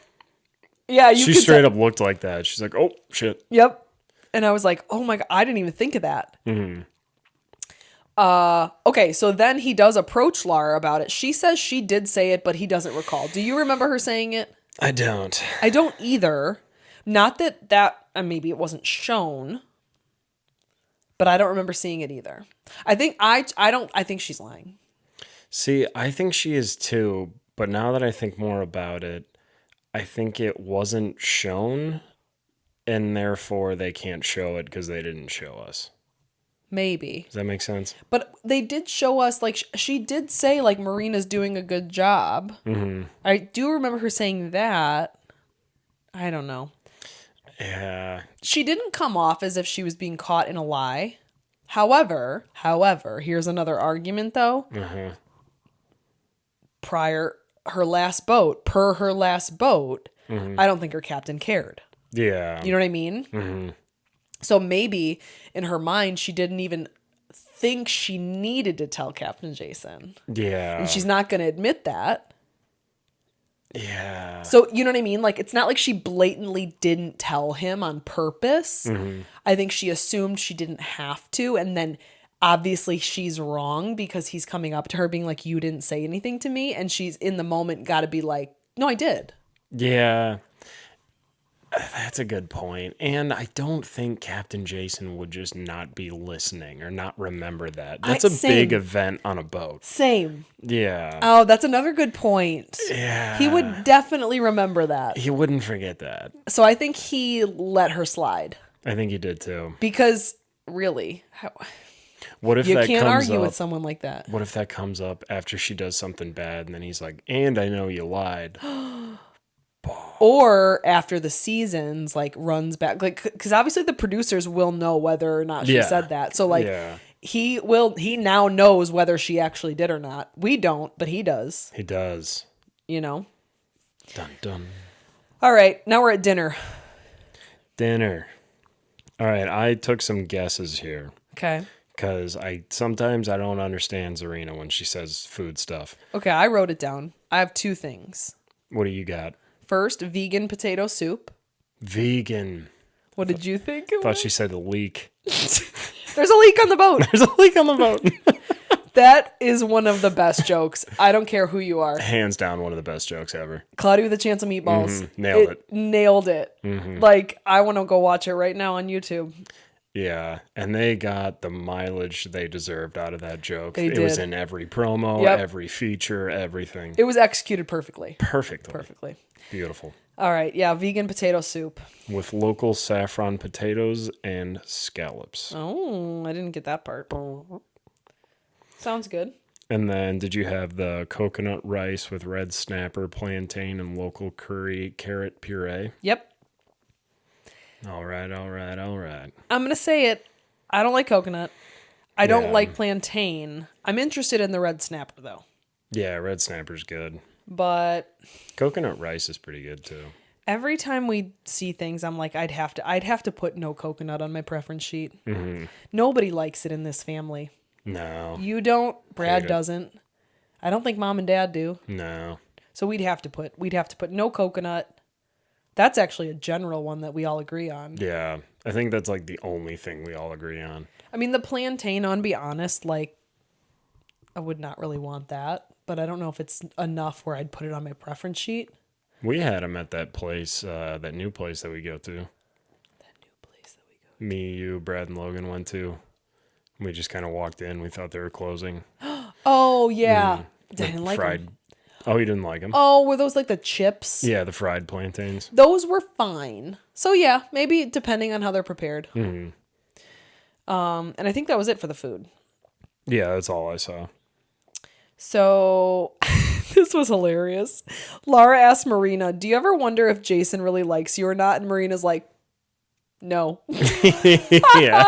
yeah, she straight up looked like that. She's like, oh, shit. Yep. And I was like, oh my God, I didn't even think of that. Mm-hmm. Okay, so then he does approach Lara about it. She says she did say it, but he doesn't recall. Do you remember her saying it? I don't. I don't either. Not that maybe it wasn't shown, but I don't remember seeing it either. I think she's lying. See, I think she is too, but now that I think more about it, I think it wasn't shown, and therefore they can't show it because they didn't show us. Maybe. Does that make sense? But they did show us, like, she did say, like, Marina's doing a good job. Mm-hmm. I do remember her saying that. I don't know. Yeah. She didn't come off as if she was being caught in a lie. However, here's another argument, though. Mm-hmm. Per her last boat, mm-hmm. I don't think her captain cared. Yeah. You know what I mean? Mm-hmm. So maybe in her mind, she didn't even think she needed to tell Captain Jason. Yeah. And she's not going to admit that. Yeah. So, you know what I mean? Like, it's not like she blatantly didn't tell him on purpose. Mm-hmm. I think she assumed she didn't have to. And then obviously she's wrong because he's coming up to her being like, you didn't say anything to me. And she's in the moment got to be like, no, I did. Yeah. That's a good point. And I don't think Captain Jason would just not be listening or not remember that. That's a big event on a boat. Same. Yeah. Oh, that's another good point. Yeah. He would definitely remember that. He wouldn't forget that. So I think he let her slide. I think he did too. Because really, what if you that can't comes argue up, with someone like that. What if that comes up after she does something bad and then he's like, and I know you lied. Or after the seasons, like, runs back, like, because obviously the producers will know whether or not she said that. So, like, he now knows whether she actually did or not. We don't, but he does. He does. You know? Dun, dun. All right, now we're at dinner. Dinner. All right, I took some guesses here. Okay. Because sometimes I don't understand Zarina when she says food stuff. Okay, I wrote it down. I have 2 things. What do you got? First, vegan potato soup. Vegan. What did you think? I thought she said a leak. There's a leak on the boat. There's a leak on the boat. That is one of the best jokes. I don't care who you are. Hands down, one of the best jokes ever. Cloudy with a Chance of Meatballs. Mm-hmm. Nailed it. Nailed it. Mm-hmm. Like, I want to go watch it right now on YouTube. Yeah, and they got the mileage they deserved out of that joke. They it did. was in every promo, every feature, everything. It was executed perfectly. Perfectly. Beautiful. All right, yeah, vegan potato soup. With local saffron potatoes and scallops. Oh, I didn't get that part. Sounds good. And then did you have the coconut rice with red snapper, plantain, and local curry carrot puree? Yep. All right. I'm going to say it. I don't like coconut. I don't like plantain. I'm interested in the red snapper, though. Yeah, red snapper's good. But coconut rice is pretty good, too. Every time we see things, I'm like, I'd have to put no coconut on my preference sheet. Mm-hmm. Nobody likes it in this family. No. You don't. Brad doesn't. I don't think Mom and Dad do. No. So we'd have to put no coconut. That's actually a general one that we all agree on. Yeah. I think that's like the only thing we all agree on. I mean, the plantain, on be honest, like, I would not really want that, but I don't know if it's enough where I'd put it on my preference sheet. We had them at that place, that new place that we go to. Me, you, Brad, and Logan went to. We just kind of walked in. We thought they were closing. Oh, yeah. I didn't like fried. them. Oh, you didn't like them? Oh, were those like the chips? Yeah, the fried plantains. Those were fine. So, yeah, maybe depending on how they're prepared. Mm-hmm. And I think that was it for the food. Yeah, that's all I saw. So, this was hilarious. Lara asked Marina, do you ever wonder if Jason really likes you or not? And Marina's like, no. Yeah.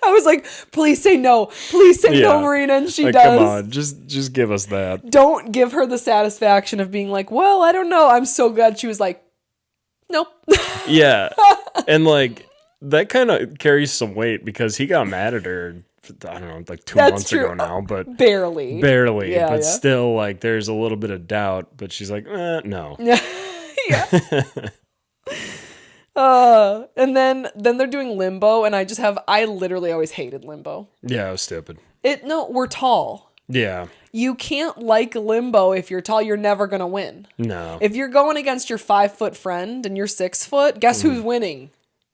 I was like, please say no. Please say no, Marina. And she does. Come on, just give us that. Don't give her the satisfaction of being like, well, I don't know. I'm so glad she was like, nope. Yeah. And like, that kind of carries some weight because he got mad at her, I don't know, like 2 months ago now, but barely, yeah, but still, like, there's a little bit of doubt, but she's like, no. Yeah. And then they're doing limbo, and I literally always hated limbo. Yeah, it was stupid. We're tall. Yeah. You can't like limbo if you're tall. You're never going to win. No. If you're going against your 5-foot friend and you're 6 foot, guess who's winning?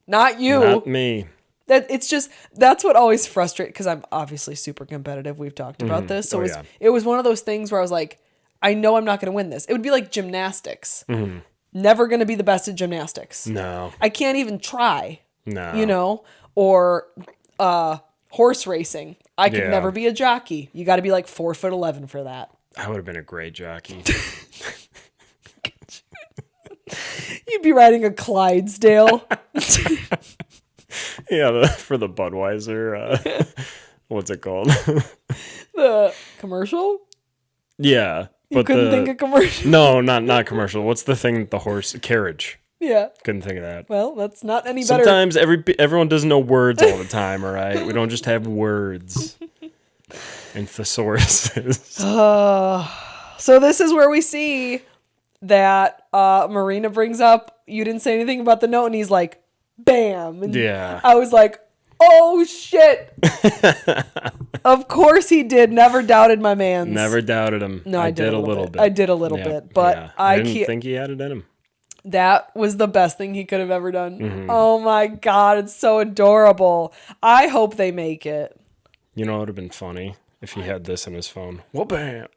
Not you. Not me. That's what always frustrates, because I'm obviously super competitive. We've talked about this. So it was one of those things where I was like, I know I'm not going to win this. It would be like gymnastics. Mm-hmm. Never going to be the best at gymnastics. No. I can't even try. No. You know? Or horse racing. I could never be a jockey. You got to be like 4'11" for that. I would have been a great jockey. You'd be riding a Clydesdale. Yeah, for the Budweiser, what's it called? The commercial? Yeah. You couldn't think of commercial? No, not commercial. What's the thing, the horse? Carriage. Yeah. Couldn't think of that. Well, that's not any better. Sometimes everyone doesn't know words all the time, all right? We don't just have words and thesauruses. So this is where we see that Marina brings up, you didn't say anything about the note, and he's like, bam. And yeah. I was like, oh, shit. Of course he did. Never doubted my man. Never doubted him. No, I did a little bit. bit. I did a little bit, but I didn't think he had it in him. That was the best thing he could have ever done. Mm-hmm. Oh my God, it's so adorable. I hope they make it. You know, it would have been funny if he had this in his phone. Well, bam.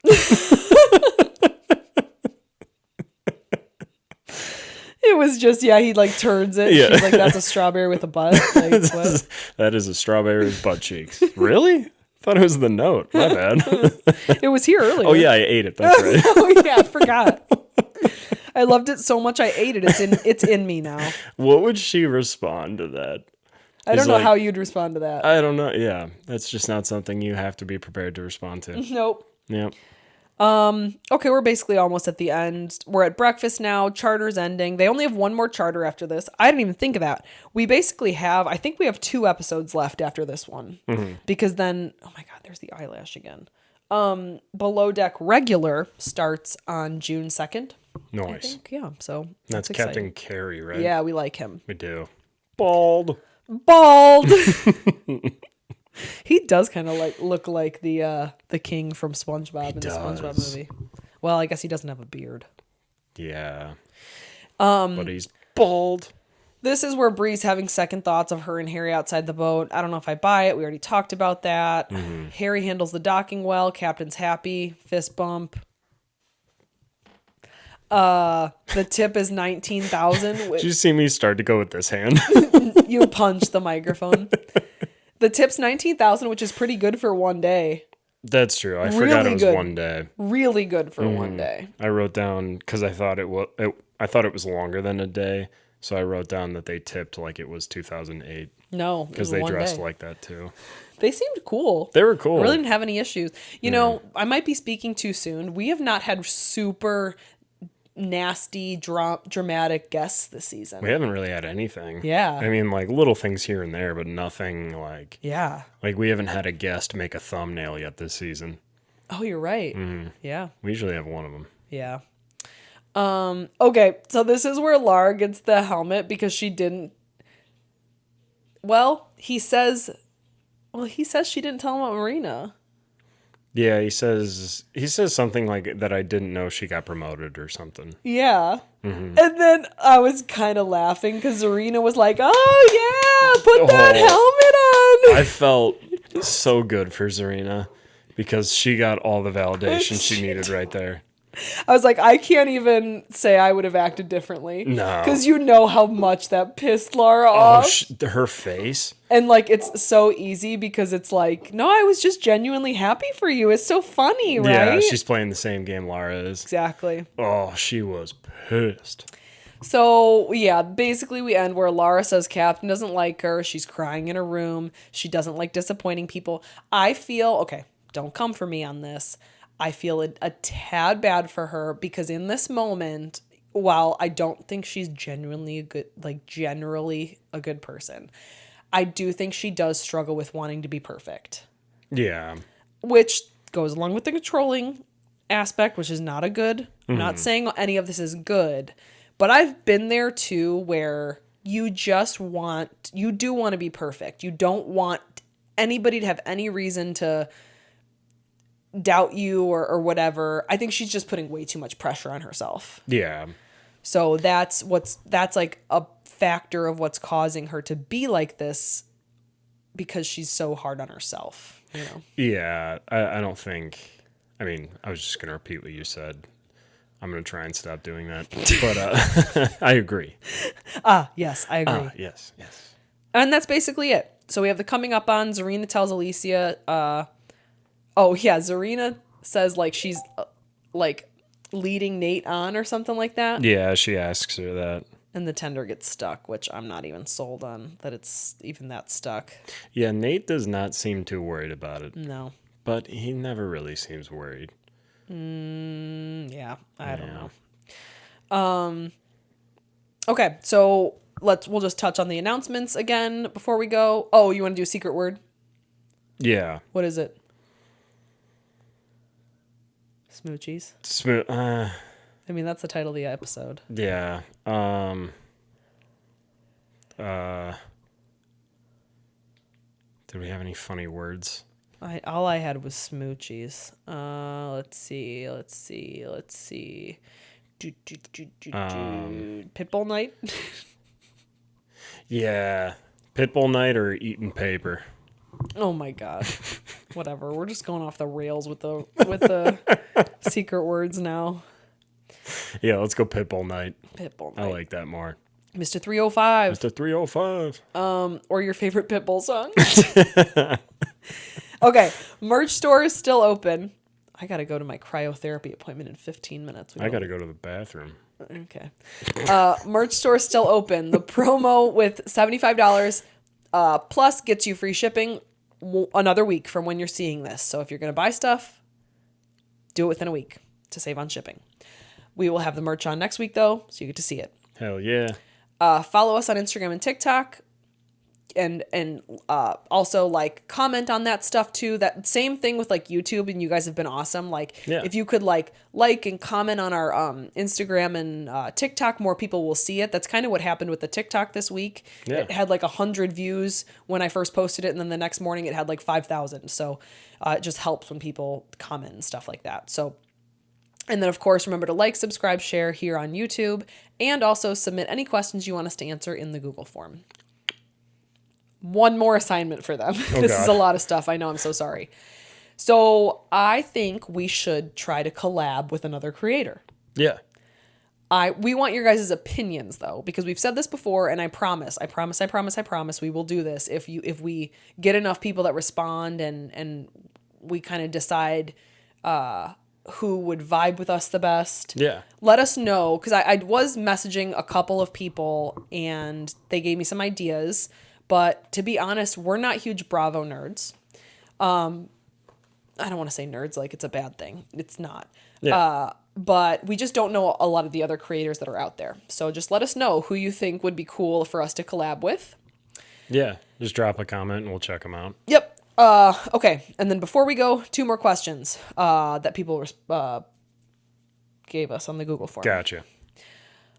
It was just, he like turns it. Yeah. She's like, that's a strawberry with a butt. Like, what? That is a strawberry with butt cheeks. Really? Thought it was the note. My bad. It was here earlier. Oh yeah, I ate it. That's right. Oh yeah, I forgot. I loved it so much I ate it. It's in me now. What would she respond to that? I don't know how you'd respond to that. I don't know. Yeah, that's just not something you have to be prepared to respond to. Nope. Yep. Okay, we're basically almost at the end. We're at breakfast now. Charter's ending. They only have one more charter after this. I didn't even think of that. We basically I think we have 2 episodes left after this one. Mm-hmm. Because then, oh my God, there's the eyelash again. Below Deck regular starts on June 2nd. Nice. I think. Yeah, so that's Captain Carey, right? Yeah, we like him. We do. Bald. He does kind of look like the king from SpongeBob in the SpongeBob movie. Well, I guess he doesn't have a beard. Yeah. But he's bald. This is where Bree's having second thoughts of her and Harry outside the boat. I don't know if I buy it. We already talked about that. Mm-hmm. Harry handles the docking well. Captain's happy. Fist bump. The tip is 19,000. Did you see me start to go with this hand? You punch the microphone. The tip's 19,000, which is pretty good for one day. That's true. I forgot it was one day. Really good for one day. I wrote down because I thought it was longer than a day, so I wrote down that they tipped like it was 2008. No, because they dressed like that too. They seemed cool. They were cool. I really didn't have any issues. You know, I might be speaking too soon. We have not had super nasty, dramatic guests this season. We haven't really had anything. Yeah. I mean, like little things here and there, but nothing like... Yeah. Like we haven't had a guest make a thumbnail yet this season. Oh, you're right. Mm-hmm. Yeah. We usually have one of them. Yeah. Okay, so this is where Lara gets the helmet because she didn't... Well, he says she didn't tell him about Marina. Yeah, he says something like that I didn't know she got promoted or something. Yeah. Mm-hmm. And then I was kind of laughing because Zarina was like, oh, yeah, put that helmet on. I felt so good for Zarina because she got all the validation she needed right there. I was like, I can't even say I would have acted differently. No. Because you know how much that pissed Lara off. Her face. And, like, it's so easy because it's like, no, I was just genuinely happy for you. It's so funny, right? Yeah, she's playing the same game Lara is. Exactly. Oh, she was pissed. So, yeah, basically we end where Lara says Captain doesn't like her. She's crying in her room. She doesn't like disappointing people. I feel, okay, don't come for me on this. I feel a tad bad for her because in this moment, while I don't think she's generally a good person, I do think she does struggle with wanting to be perfect. Yeah. Which goes along with the controlling aspect, which is not a good. Mm-hmm. I'm not saying any of this is good, but I've been there too where you do want to be perfect. You don't want anybody to have any reason to doubt you or whatever. I think she's just putting way too much pressure on herself. Yeah. So that's like a factor of what's causing her to be like this because she's so hard on herself, you know? Yeah. I don't think, I mean, I was just going to repeat what you said. I'm going to try and stop doing that. But I agree. Yes, I agree. Yes. And that's basically it. So we have the coming up on. Zarina tells Alicia, Zarina says like she's like leading Nate on or something like that. Yeah, she asks her that. And the tender gets stuck, which I'm not even sold on that it's even that stuck. Yeah, Nate does not seem too worried about it. No. But he never really seems worried. Yeah, I don't know. Okay, so we'll just touch on the announcements again before we go. Oh, you want to do a secret word? Yeah. What is it? Smoochies. I mean, that's the title of the episode. Yeah. Did we have any funny words? All I had was smoochies. Let's see. Pitbull night. Yeah. Pitbull night or eating paper. Oh my god. Whatever. We're just going off the rails with the secret words now. Yeah, let's go Pitbull night. Pitbull night. I like that more. Mr. 305. Mr. 305. Or your favorite Pitbull song. Okay, merch store is still open. I gotta go to my cryotherapy appointment in 15 minutes. I gotta go to the bathroom. Okay. Merch store is still open. The promo with $75 plus gets you free shipping another week from when you're seeing this. So if you're gonna buy stuff, do it within a week to save on shipping. We will have the merch on next week though, so you get to see it. Hell yeah. Follow us on Instagram and TikTok. And also like comment on that stuff too. That same thing with like YouTube, and you guys have been awesome. Like if you could like and comment on our Instagram and TikTok, more people will see it. That's kind of what happened with the TikTok this week. Yeah. It had like 100 views when I first posted it, and then the next morning it had like 5,000. So it just helps when people comment and stuff like that. So. And then, of course, remember to like, subscribe, share here on YouTube, and also submit any questions you want us to answer in the Google form. One more assignment for them. This is a lot of stuff. I know. I'm so sorry. So I think we should try to collab with another creator. Yeah. We want your guys' opinions though, because we've said this before, and I promise we will do this if we get enough people that respond and we kind of decide who would vibe with us the best. Yeah. Let us know, because I was messaging a couple of people and they gave me some ideas. But to be honest, we're not huge Bravo nerds. I don't want to say nerds like it's a bad thing. It's not. Yeah. But we just don't know a lot of the other creators that are out there. So just let us know who you think would be cool for us to collab with. Yeah. Just drop a comment and we'll check them out. Yep. Okay. And then before we go, 2 more questions that people gave us on the Google form. Gotcha.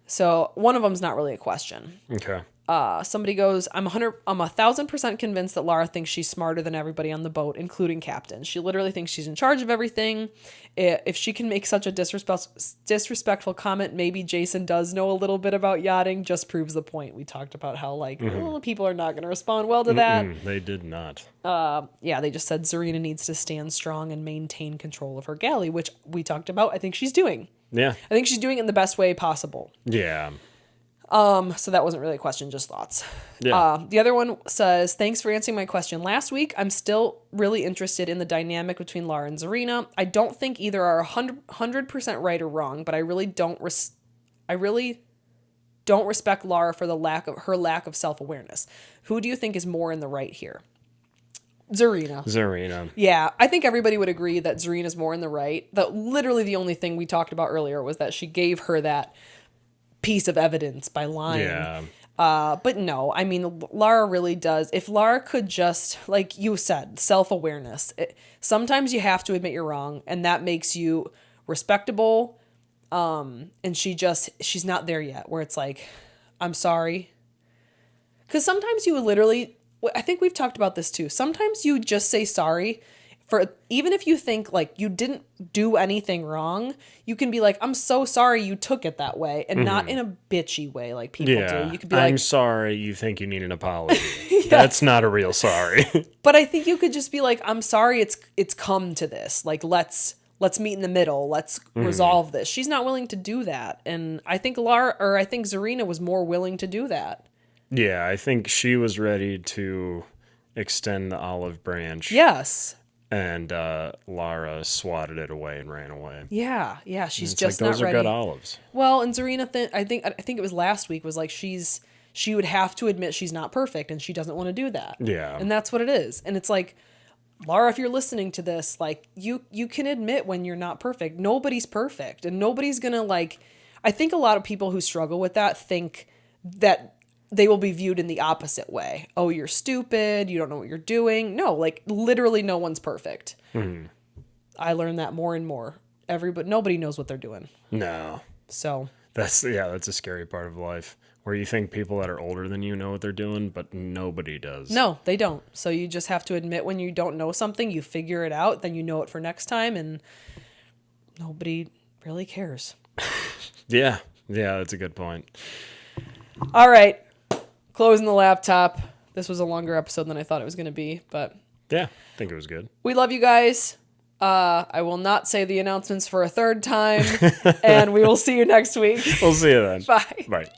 So one of them's not really a question. Okay. Somebody goes, I'm 1,000% convinced that Lara thinks she's smarter than everybody on the boat, including Captain. She literally thinks she's in charge of everything. If she can make such a disrespectful comment, maybe Jason does know a little bit about yachting, just proves the point. We talked about how people are not going to respond well to that. They did not. Yeah, they just said Zarina needs to stand strong and maintain control of her galley, which we talked about. I think she's doing. Yeah. I think she's doing it in the best way possible. Yeah. So that wasn't really a question, just thoughts. Yeah. The other one says, thanks for answering my question last week. I'm still really interested in the dynamic between Lara and Zarina. I don't think either are 100% right or wrong, but I really don't respect Lara for her lack of self-awareness. Who do you think is more in the right here? Zarina. Yeah, I think everybody would agree that Zarina's more in the right. Literally the only thing we talked about earlier was that she gave her that piece of evidence by lying. Yeah. But no, I mean, Lara really does. If Lara could just, like you said, self-awareness. Sometimes you have to admit you're wrong, and that makes you respectable. And she's not there yet, where it's like, I'm sorry. Because sometimes you literally, I think we've talked about this too. Sometimes you just say sorry. Even if you think like you didn't do anything wrong, you can be like, I'm so sorry you took it that way, and not in a bitchy way like people do. You could be like, I'm sorry you think you need an apology. Yes. That's not a real sorry. But I think you could just be like, I'm sorry it's come to this. Like let's meet in the middle. Let's resolve this. She's not willing to do that. And I think Zarina was more willing to do that. Yeah, I think she was ready to extend the olive branch. Yes. And Lara swatted it away and ran away. Yeah, she's just not ready. Those are good olives. Well, and Zarina, I think it was last week, was like she would have to admit she's not perfect, and she doesn't want to do that. Yeah, and that's what it is. And it's like, Lara, if you're listening to this, like you can admit when you're not perfect. Nobody's perfect, and nobody's gonna like. I think a lot of people who struggle with that think that they will be viewed in the opposite way. Oh, you're stupid. You don't know what you're doing. No, like literally no one's perfect. Mm-hmm. I learned that more and more. Nobody knows what they're doing. No. So that's a scary part of life where you think people that are older than you know what they're doing, but nobody does. No, they don't. So you just have to admit when you don't know something, you figure it out, then you know it for next time, and nobody really cares. Yeah, that's a good point. All right, closing the laptop. This was a longer episode than I thought it was going to be, but yeah, I think it was good. We love you guys. I will not say the announcements for a third time, and we will see you next week. We'll see you then. Bye. Bye.